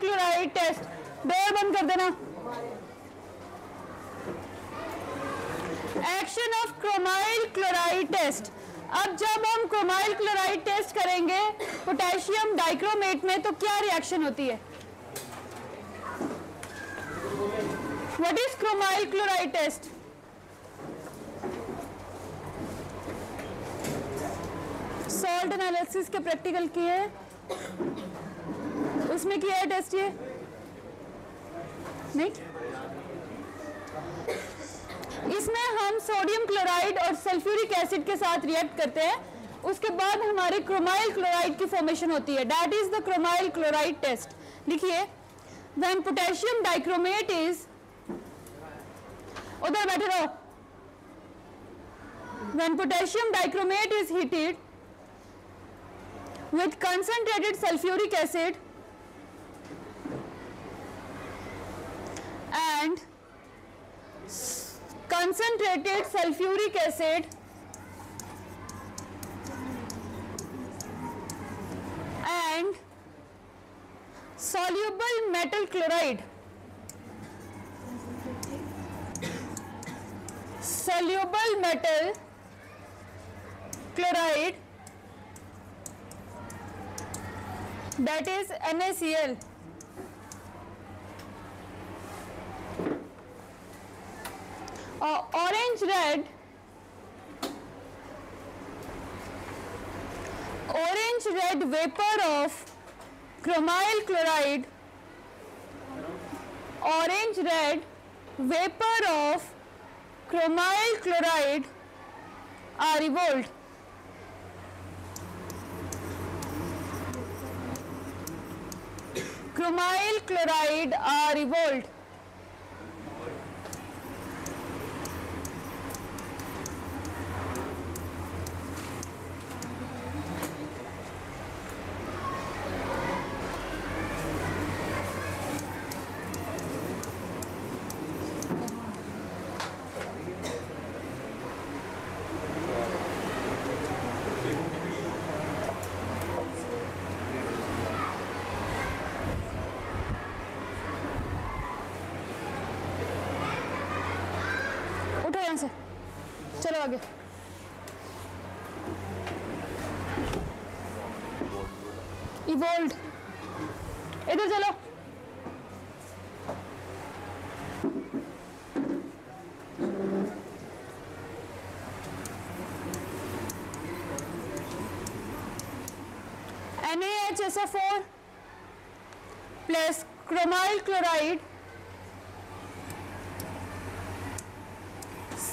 Chloride test, door बंद कर देना। Action of chromyl chloride test. अब जब हम क्रोमाइल क्लोराइड टेस्ट करेंगे पोटेशियम डाइक्रोमेट में तो क्या रिएक्शन होती है? What is chromyl chloride test? Salt analysis के प्रैक्टिकल किए, उसमें किया है टेस्ट ये? नहीं। इसमें हम सोडियम क्लोराइड और सल्फ्यूरिक एसिड के साथ रिएक्ट करते हैं, उसके बाद हमारे क्रोमाइल क्लोराइड की फॉर्मेशन होती है। That is the chromyl chloride test. लिखिए, व्हेन पोटेशियम डाइक्रोमेट इज, उधर बैठे रहो, when potassium dichromate is heated with concentrated sulfuric acid and concentrated sulfuric acid and soluble metal chloride, soluble metal chloride, that is NaCl, orange red vapor of chromyl chloride, orange red vapor of chromyl chloride are evolved. Chromyl chloride are evolved. चलो आगे। Evolved, इधर चलो। NaHSO4 plus chromyl chloride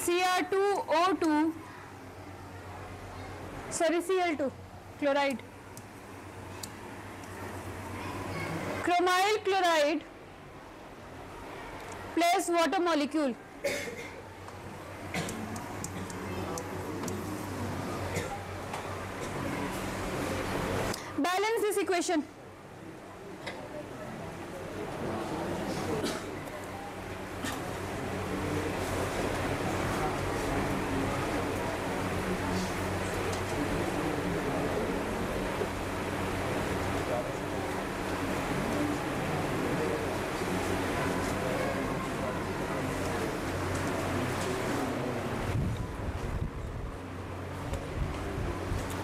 Cr2O2, sorry Cl2 chloride, chromyl chloride plus water molecule, balance this equation.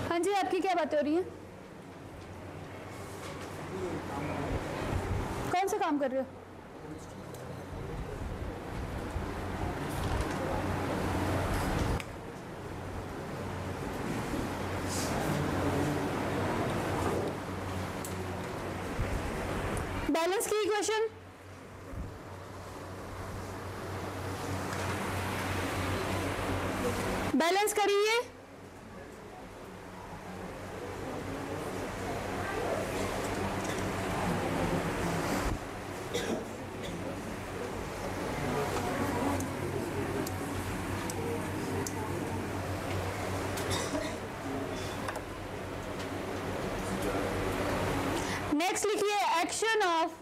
हाँ जी, आपकी क्या बातें हो रही हैं? कौन सा काम कर रहे हो? बैलेंस की इक्वेशन, बैलेंस करिए। नेक्स्ट लिखिए, action of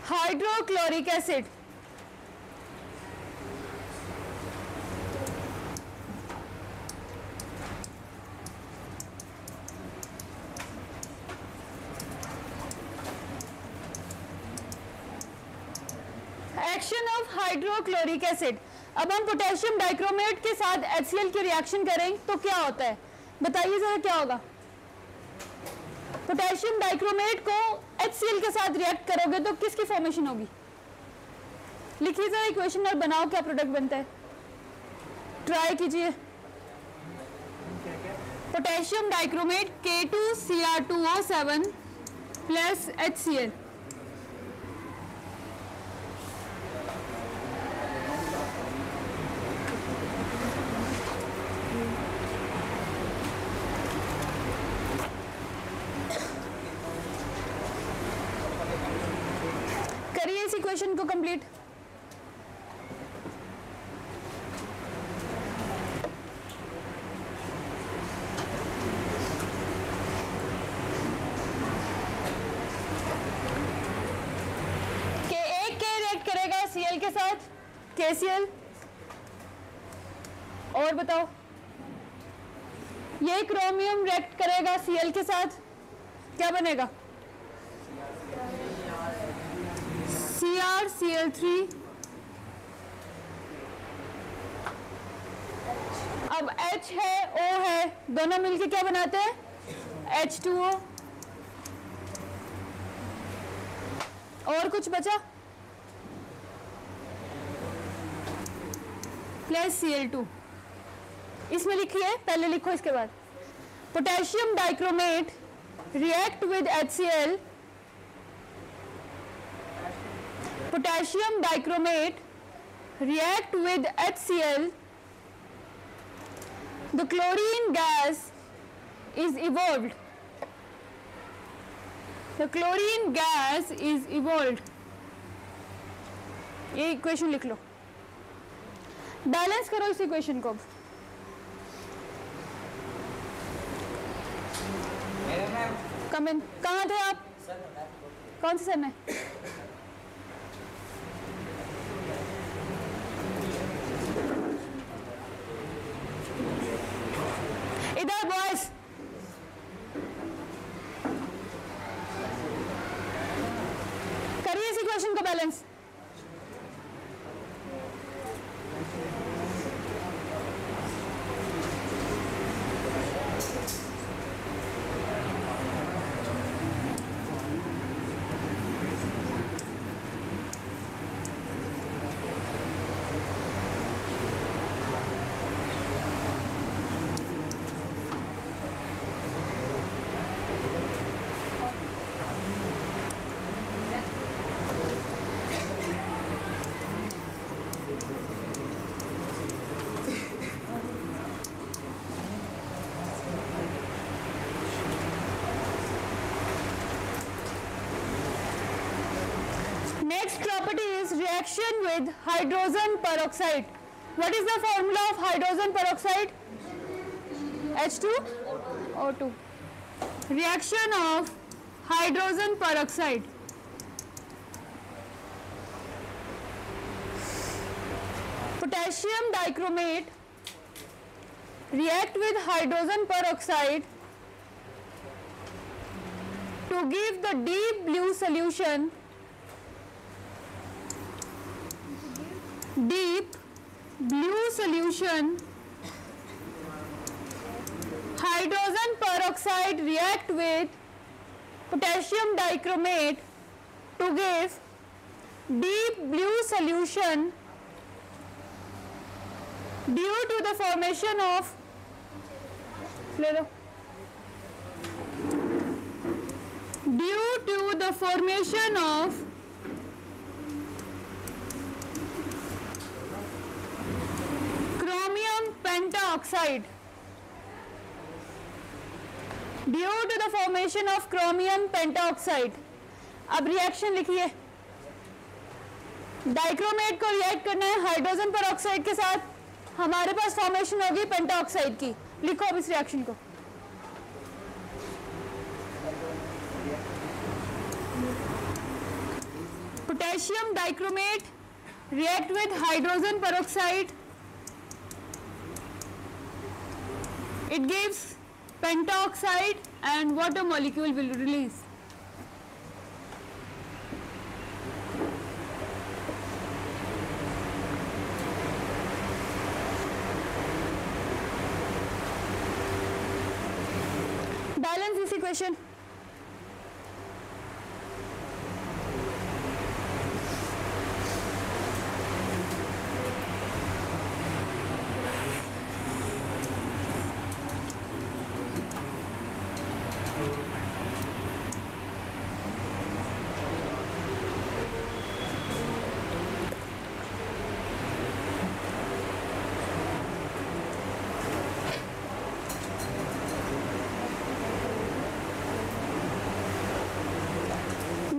hydrochloric acid. Action of hydrochloric acid. अब हम पोटेशियम डाइक्रोमेट के साथ HCl की रिएक्शन करें तो क्या होता है, बताइए जरा क्या होगा। पोटेशियम डाइक्रोमेट को HCl के साथ रिएक्ट करोगे तो किसकी फॉर्मेशन होगी, लिखिए जरा इक्वेशन और बनाओ क्या प्रोडक्ट बनता है, ट्राई कीजिए। Potassium dichromate K2Cr2O7 plus HCl। करिए इस इक्वेशन को कंप्लीट। Cl के साथ KCl, और बताओ ये क्रोमियम रिएक्ट करेगा Cl के साथ, क्या बनेगा CrCl3। अब H है O है, दोनों मिलके क्या बनाते हैं H2O। और कुछ बचा प्लस Cl2। इसमें लिखिए, पहले लिखो इसके बाद। Potassium dichromate react with HCl, potassium dichromate react with HCl, the chlorine gas is evolved. The chlorine gas is evolved. ये इक्वेशन लिख लो, बैलेंस करो इस इक्वेशन को। कम इन, कहाँ थे आप, कौन से सर में? इधर बॉयज, करिए इस इक्वेशन को balance. Next property is reaction with hydrogen peroxide. What is the formula of hydrogen peroxide? H2O2. Reaction of hydrogen peroxide. Potassium dichromate react with hydrogen peroxide to give the deep blue solution. Deep blue solution. Hydrogen peroxide react with potassium dichromate to give deep blue solution due to the formation of chromium pentaoxide. Due to the formation of chromium pentaoxide. अब reaction लिखिए, dichromate को react करना है hydrogen peroxide के साथ, हमारे पास formation होगी pentoxide की। लिखो अब इस रिएक्शन को। Potassium dichromate react with hydrogen peroxide, it gives pentaoxide and water molecule will release. Balance this equation.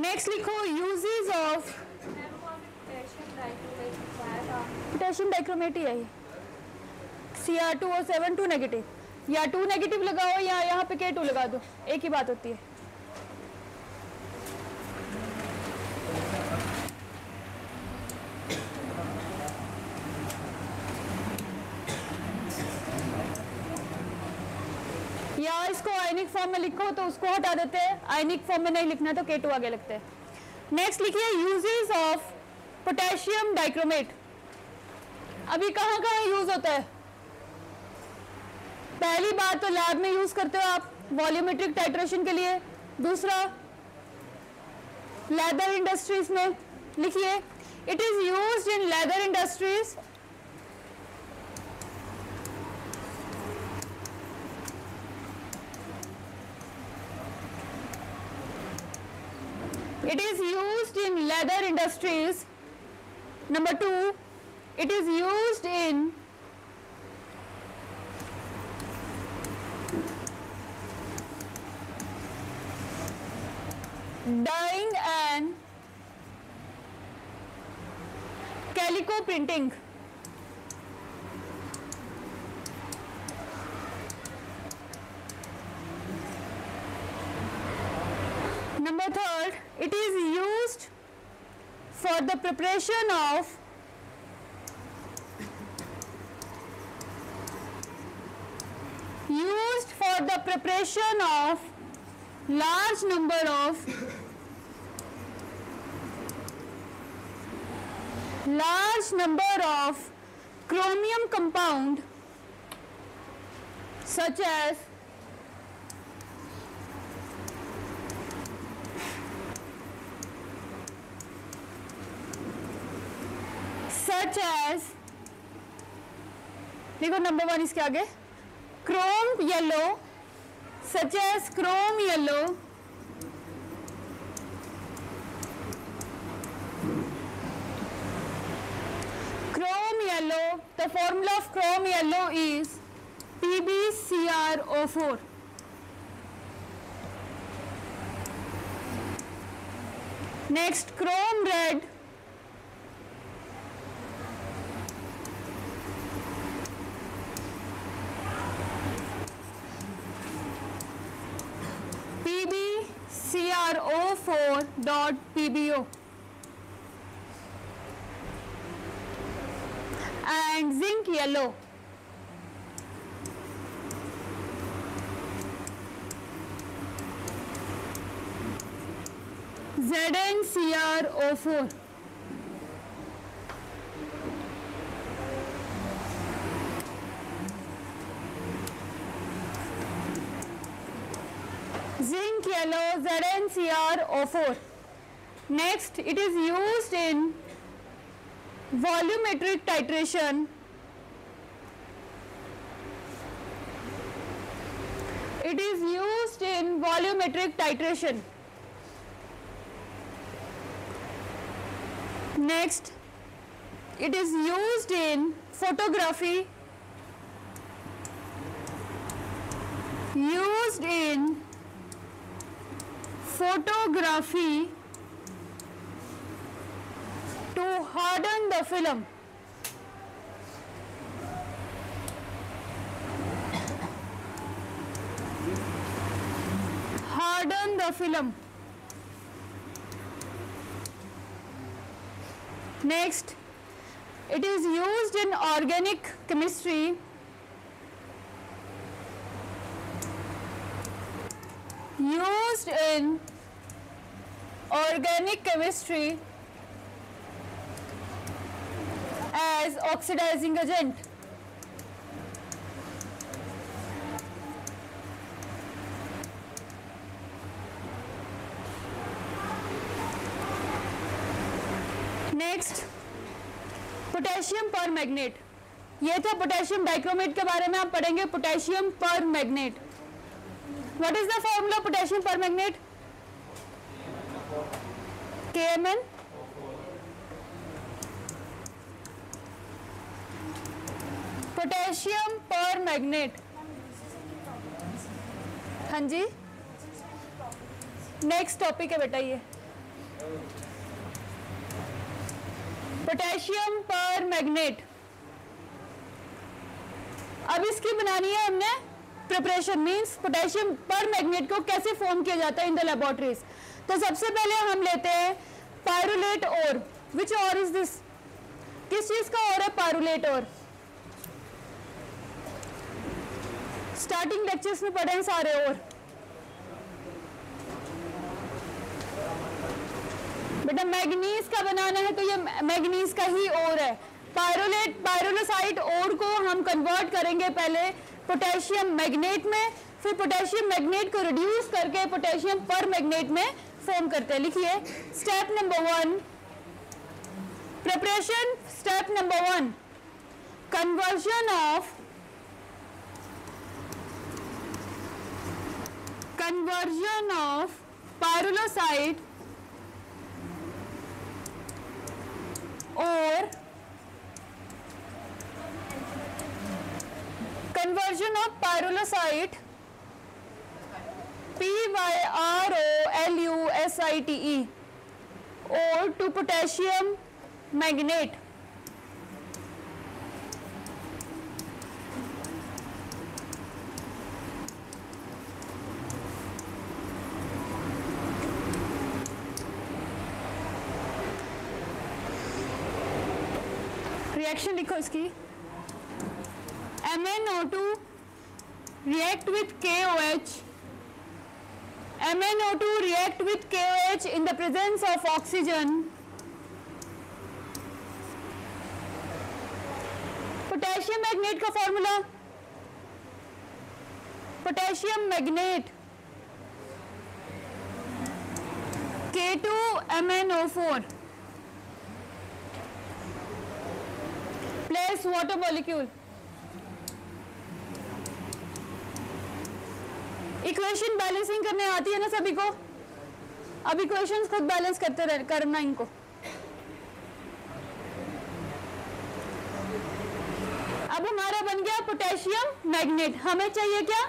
Next लिखो यूजेस ऑफ पोटेशियम डाइक्रोमेट ही है ये. Cr2O7 2 नेगेटिव, या 2 नेगेटिव लगाओ या यहाँ पे K2 लगा दो, एक ही बात होती है. या इसको आयनिक फॉर्म में लिखो तो उसको हटा देते हैं, आयनिक फॉर्म में नहीं लिखना तो K2 आगे लगते हैं. नेक्स्ट लिखिए यूजेस ऑफ पोटेशियम डाइक्रोमेट. अभी कहाँ कहाँ यूज होता है? पहली बात तो लैब में यूज करते हो आप वॉल्यूमेट्रिक टाइट्रेशन के लिए. दूसरा लेदर इंडस्ट्रीज में. लिखिए it is used in leather industries It is used in leather industries. Number 2, it is used in dyeing and calico printing. Number 3, it is used for the preparation of large number of chromium compound such as देखो number 1 इसके आगे Chrome yellow such as chrome yellow, the formula of chrome yellow is PbCrO4. Next, chrome red, PbCrO4.PbO, and zinc yellow, ZnCrO4. Zinc yellow, ZnCrO4. Next, it is used in volumetric titration. It is used in volumetric titration. Next, it is used in photography. Used in photography to harden the film. Harden the film. Next, it is used in organic chemistry. Used in organic chemistry as oxidizing agent. Next potassium पर magnet, ये था potassium dichromate के बारे में आप पढ़ेंगे। Potassium पर magnet, what is the formula potassium पर मैग्नेट? KMn पोटेशियम पर मैग्नेट। हाँ जी, नेक्स्ट टॉपिक है बेटा ये पोटेशियम पर मैग्नेट। अब इसकी बनानी है हमने प्रिपरेशन, मींस पोटेशियम पर मैग्नेट को कैसे फॉर्म किया जाता है इन द लेबोरेटरीज। तो सबसे पहले हम लेते हैं पायरुलेट ओर। विच ओर इज दिस? किस चीज का ओर है पायरुलेट ओर? स्टार्टिंग लेक्चर्स में पढ़े हैं सारे ओर। बेटा मैग्नीज का बनाना है तो ये मैग्नीज का ही ओर है। पायरोलोसाइट ओर को हम कन्वर्ट करेंगे पहले पोटेशियम मैग्नेट में, फिर पोटेशियम मैग्नेट को रिड्यूस करके पोटेशियम पर मैग्नेट में फॉर्म करते हैं। लिखिए step number 1 preparation. Step number 1 conversion of pyrolusite और conversion of pyrolusite PYROLUSITE or to potassium magnate। Reaction लिखो इसकी। MnO2 react with KOH। MnO2 react with KOH in the presence of oxygen। Potassium manganate का formula, potassium manganate K2MnO4 plus water molecule. Equation balancing करने आती है ना सभी को? अब इक्वेशंस खुद बैलेंस करना इनको। अब हमारा बन गया पोटेशियम मैग्नेट। हमें चाहिए क्या?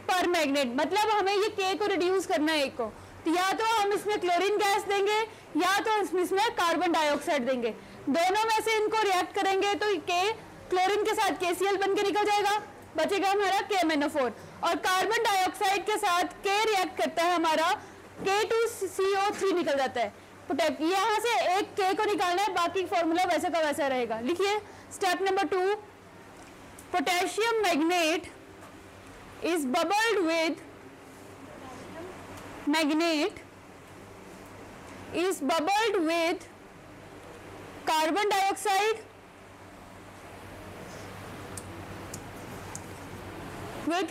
पर मैग्नेट, मतलब हमें ये K को रिड्यूस करना है एक को। तो या तो हम इसमें क्लोरीन गैस देंगे या तो इसमें कार्बन डाइऑक्साइड देंगे। दोनों में से इनको रिएक्ट करेंगे तो K क्लोरीन के साथ KCl बन के निकल जाएगा, बचेगा हमारा KMnO4। और कार्बन डाइऑक्साइड के साथ K रिएक्ट करता है हमारा K2CO3 निकल जाता है। यहाँ से एक K को निकालना है, बाकी फॉर्मूला वैसे का वैसा रहेगा। लिखिए step number 2 potassium magnet is bubbled with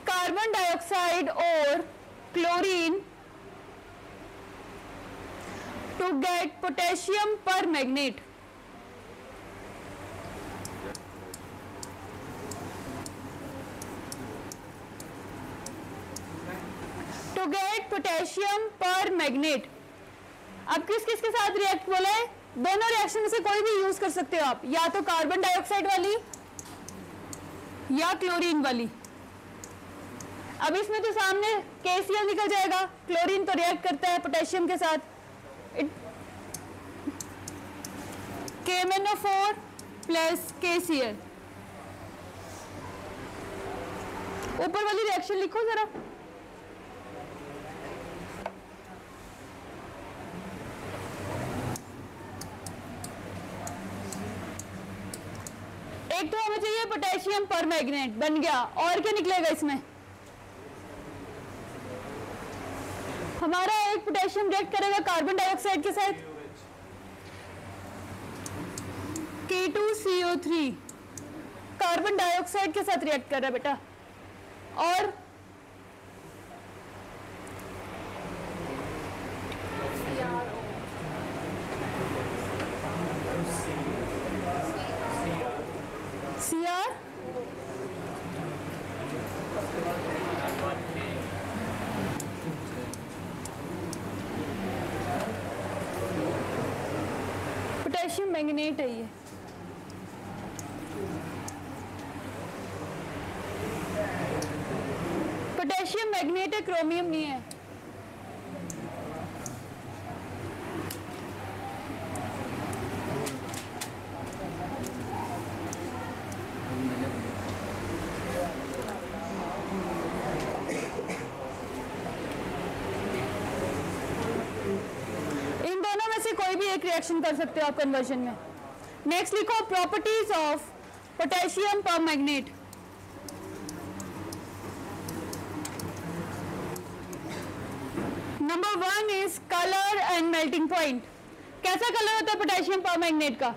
carbon dioxide or chlorine to get potassium permanganate। To get potassium permanganate। अब किस किस के साथ रिएक्ट बोला है? दोनों रिएक्शन में से कोई भी यूज कर सकते हो आप, या तो कार्बन डाइऑक्साइड वाली या क्लोरीन वाली। अब इसमें तो सामने KCl निकल जाएगा, क्लोरीन तो रिएक्ट करता है पोटेशियम के साथ, KMnO4 प्लस KCl। ऊपर वाली रिएक्शन लिखो जरा। एक तो हमें चाहिए पोटेशियम परमैंगनेट, बन गया। और क्या निकलेगा इसमें? हमारा एक पोटेशियम रिएक्ट करेगा कार्बन डाइऑक्साइड के साथ, K2CO3 कार्बन डाइऑक्साइड के साथ रिएक्ट कर रहा है बेटा। और मैग्नेट है ये। पोटेशियम मैग्नेट है, क्रोमियम नहीं है। इन दोनों में से कोई भी एक रिएक्शन कर सकते हो आप कन्वर्जन में। नेक्स्ट लिखो properties of potassium permanganate. Number 1 is colour and melting point. कैसा कलर होता है पोटेशियम परमैग्नेट का?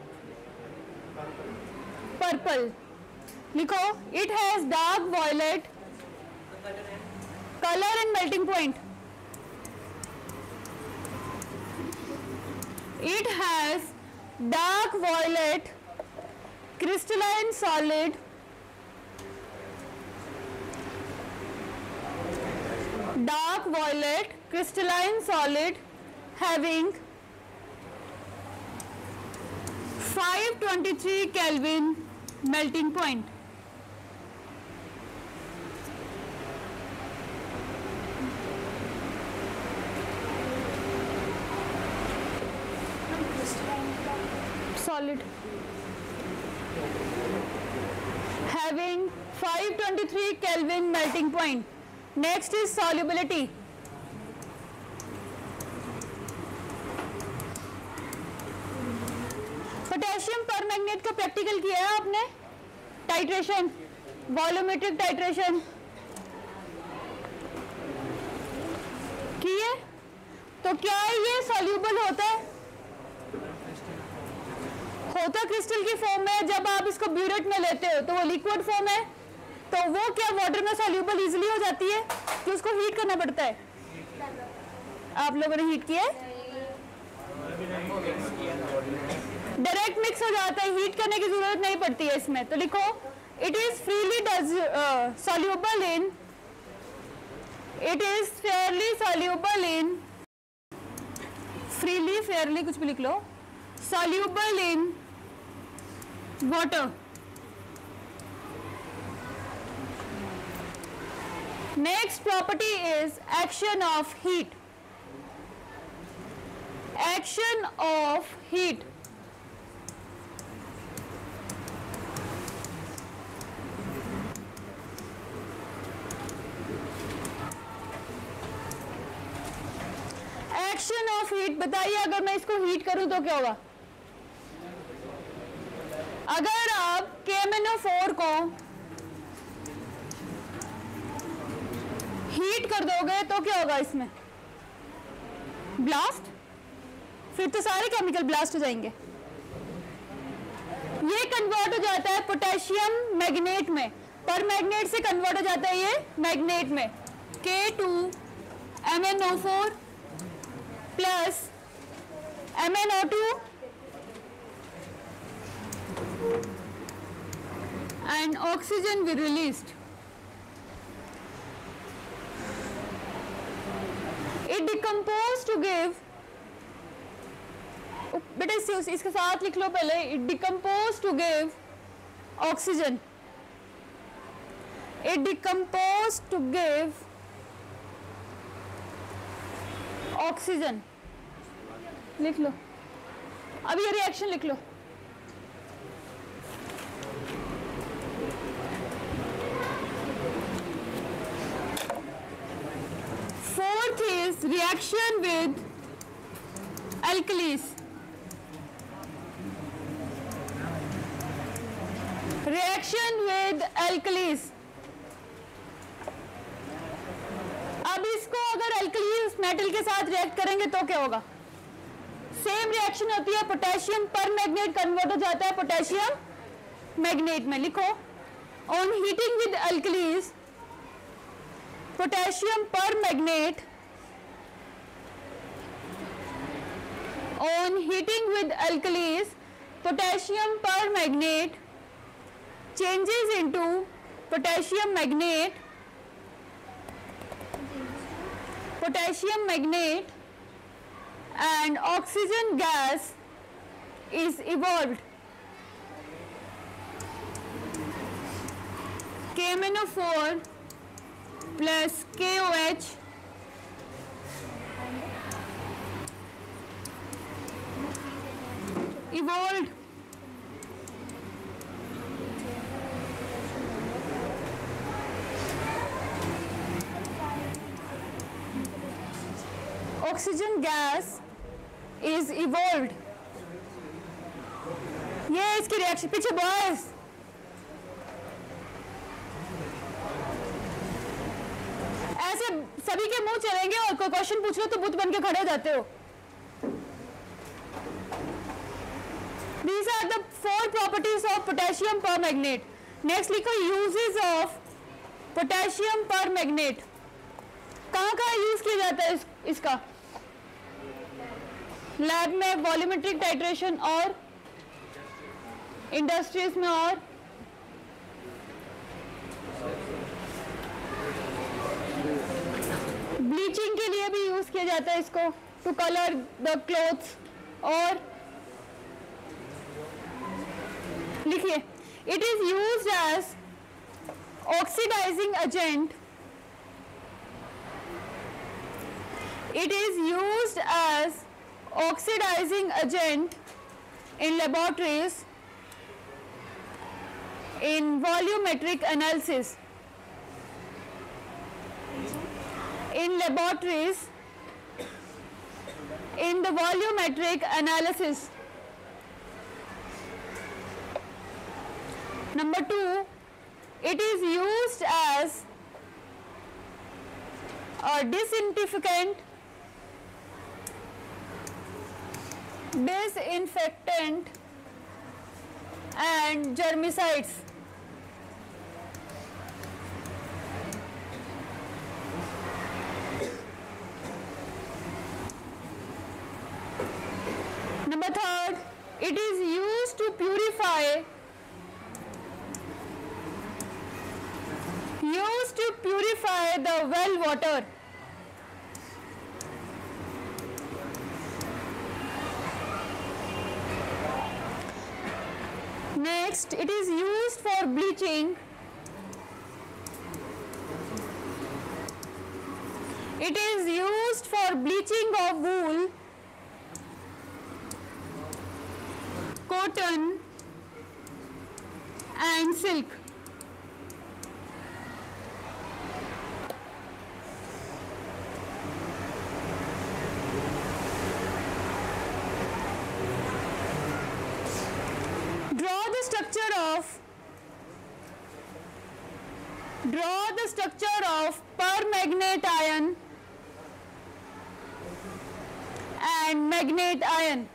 पर्पल। लिखो it has dark violet colour and melting point. It has dark violet crystalline solid dark violet crystalline solid having 523 Kelvin melting point. Solid having 523 Kelvin melting point. Next is solubility. Potassium permanganate का practical किया है आपने? Titration, volumetric titration किए? तो क्या ये soluble होता है? होता क्रिस्टल की फॉर्म में। जब आप इसको ब्यूरेट में लेते हो तो वो लिक्विड फॉर्म है, तो वो क्या वाटर में सॉल्यूबल इजीली हो जाती है कि उसको हीट करना पड़ता है? आप लोगों ने हीट किया? डायरेक्ट मिक्स हो जाता है, हीट करने की जरूरत नहीं पड़ती है इसमें। तो लिखो it is freely soluble in, it is fairly soluble in, freely fairly कुछ भी लिख लो, soluble in water. Next property is action of heat. Action of heat. Action of heat बताइए, अगर मैं इसको हीट करूं तो क्या होगा? अगर आप KMnO4 को हीट कर दोगे तो क्या होगा इसमें? ब्लास्ट। फिर तो सारे केमिकल ब्लास्ट हो जाएंगे। ये कन्वर्ट हो जाता है पोटेशियम मैग्नेट में, पर मैग्नेट से कन्वर्ट हो जाता है ये मैग्नेट में। K2MnO4 plus MnO2 and oxygen will released. It decompose to give, बेटा इसके साथ लिख लो पहले, it decompose to give oxygen. It decompose to give oxygen. लिख लो, अब ये रिएक्शन लिख लो। Fourth is reaction with alkalis. Reaction with alkalis. अब इसको अगर alkali उस मेटल के साथ रिएक्ट करेंगे तो क्या होगा? सेम रिएक्शन होती है, पोटेशियम पर मैग्नेट कन्वर्ट हो जाता है पोटेशियम मैग्नेट में। लिखो on heating with alkalis potassium permanganate, on heating with alkalis potassium permanganate changes into potassium magnate, and oxygen gas is evolved. KMnO4 plus KOH evolved oxygen gas is evolved. ये इसकी reaction पीछे boys ऐसे सभी के मुंह चलेंगे और कोई क्वेश्चन पूछ लो तो बुत बन के खड़े हो जाते हो. These are the 4 properties of potassium permanganate. Next लिखो uses of potassium permanganate. कहाँ यूज किया जाता है इसका? लैब में, वॉल्यूमेट्रिक टाइट्रेशन और इंडस्ट्रीज में और ब्लीचिंग के लिए भी यूज किया जाता है इसको, टू कलर द क्लोथ्स. और लिखिए it is used as oxidising agent. It is used as oxidizing agent in laboratories in volumetric analysis. In laboratories in the volumetric analysis. Number 2, it is used as a disinfectant and germicides. Number 3, it is used to purify the well water. Next, it is used for bleaching. It is used for bleaching of wool, cotton and silk. Draw the structure of permanganate ion and manganate ion.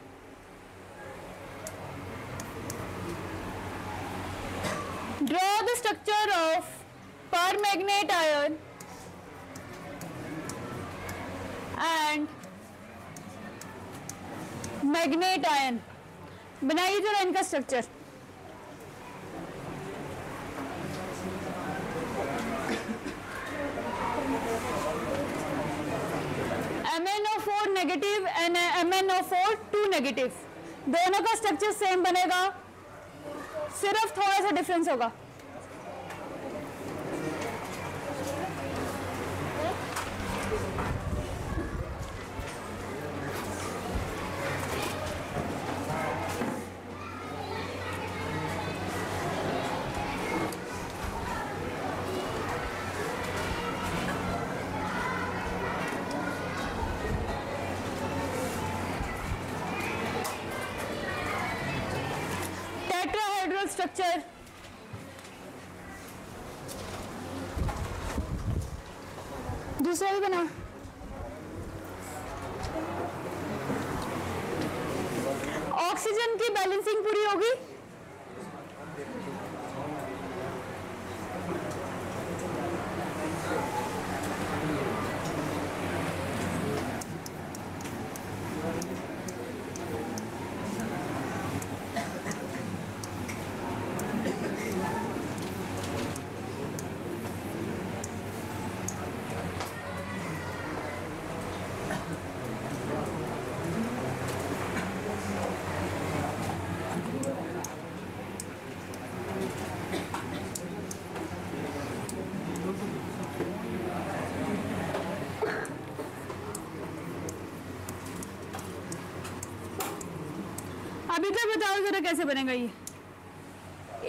Draw the structure of permanganate ion and manganate ion. बनाइए जरा इनका structure. MnO4 negative and MnO4 2 negative, दोनों का structure same बनेगा, सिर्फ थोड़ा सा difference होगा. स्ट्रक्चर दूसरा भी बना. ऑक्सीजन की बैलेंसिंग पूरी होगी. बताओ जरा कैसे बनेगा ये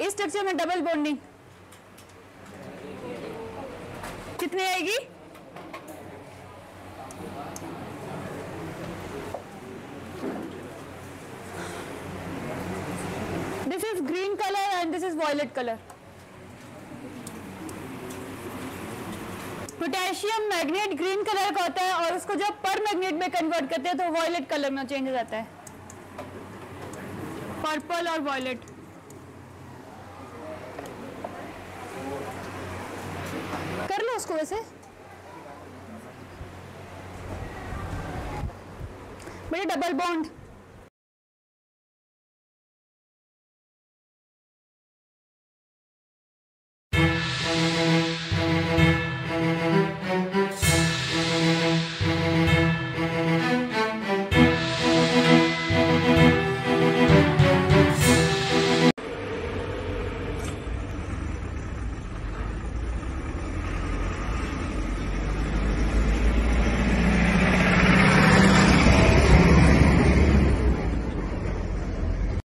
इस स्ट्रक्चर में डबल बॉन्डिंग कितनी आएगी? This is green colour and this is violet colour. Potassium manganate green colour का होता है और उसको जब पर मैग्नेट में कन्वर्ट करते हैं तो वॉयलेट कलर में चेंज हो जाता है, पर्पल और वॉयलेट। कर लो उसको वैसे बेटे, डबल बॉन्ड